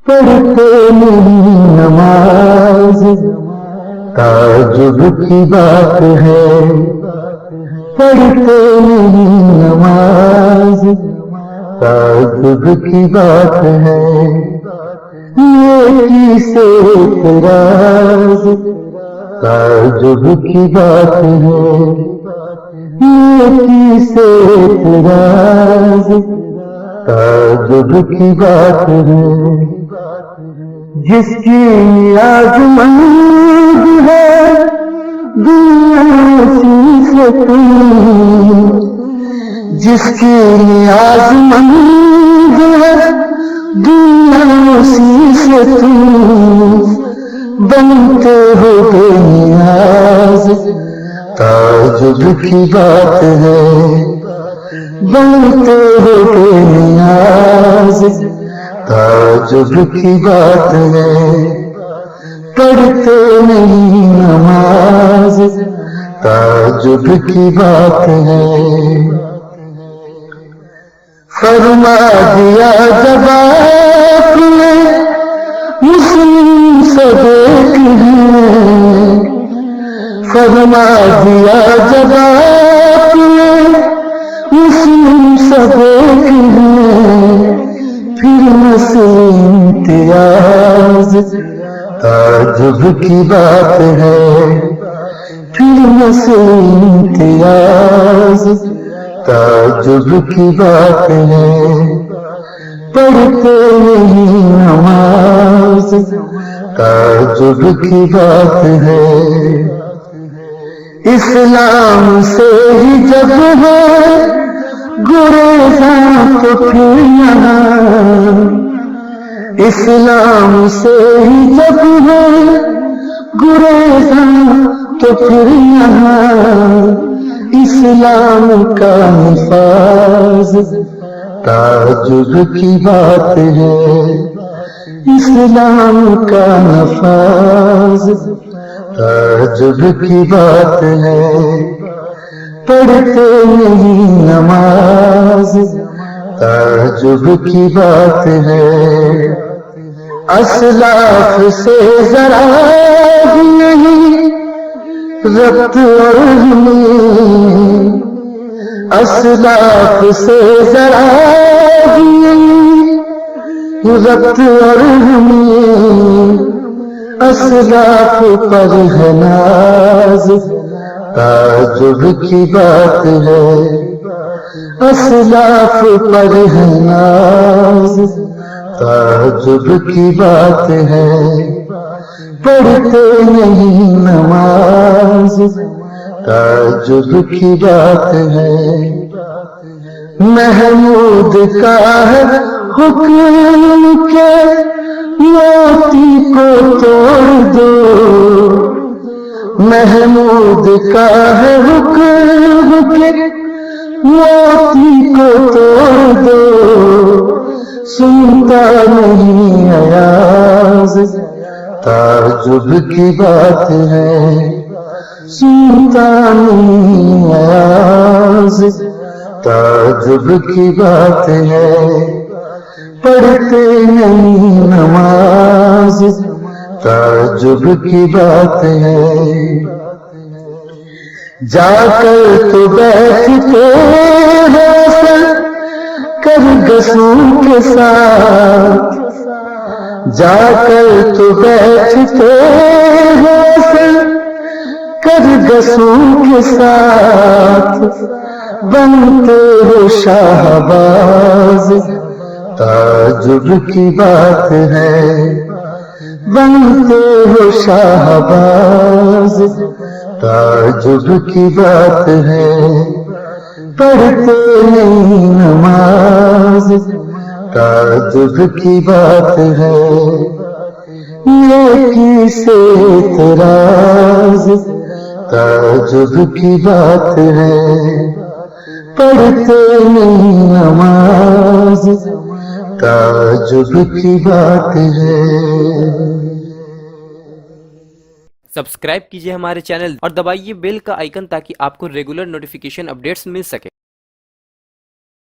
پڑھتے نہیں نماز تعجب کی بات ہے، پڑھتے نہیں نماز تعجب کی بات ہے، نیکی سے اعتراض تعجب کی بات ہے، نیکی سے اعتراض تعجب کی بات ہے، جس کی نیازمند ہے دنیا اسی سے تم، جس کی نیازمند ہے دنیا اسی سے تم، بنتے ہو بے نیاز تعجب کی بات ہے، بنتے ہو بے نیاز تعجب کی بات ہے، پڑھتے نہیں نماز تعجب کی بات ہے، فرما دیا جب آپ نے مسلم سب ایک ہیں، فرما دیا جب آپ نے مسلم سب ایک ہیں، پھر نسل امتیاز تعجب کی بات ہے، پھر نسل امتیاز تعجب کی بات ہے، پڑھتے نہیں نماز تعجب کی بات ہے، اسلام سے ہی جب ہے گریزاں تو پھر یہاں، اسلام سے ہی جب ہے گریزاں تو پھر یہاں، اسلام کا نفاذ تعجب کی بات ہے، اسلام کا نفاذ تعجب کی بات ہے، پڑھتے نہیں نماز تعجب کی بات ہے، اسلاف سے ذرا بھی نہیں ربط اور ہمیں، اسلاف سے ذرا بھی نہیں ربط اور ہمیں، اسلاف پر ہے ناز تعجب کی بات ہے، اسلاف پر ہے ناز تعجب کی بات ہے، پڑھتے نہیں نماز تعجب کی بات ہے، محمود کا ہے حکم کے موتی کو توڑ دو، محمود کا ہے حکم کے موتی کو توڑ دو، سنتا نہیں ایاز تعجب کی بات ہے، سنتا نہیں ایاز تعجب کی بات ہے، پڑھتے نہیں نماز تعجب کی بات ہے، جا کر تو بیٹھتے ہو کر گسوں کے ساتھ، جا کر تو بیٹھتے ہو کر گسوں کے ساتھ، بنتے ہو شاہباز تعجب کی بات ہے، بنتے ہو شاہباز تعجب کی بات ہے، پڑھتے نہیں نماز تعجب کی بات ہے، نیکی سے اعتراض تعجب کی بات ہے، پڑھتے نہیں نماز تعجب کی بات ہے۔ سبسکرائب کیجئے ہمارے چینل اور دبائیے بیل کا آئیکن تاکہ آپ کو ریگولر نوٹیفیکیشن اپڈیٹس مل سکے۔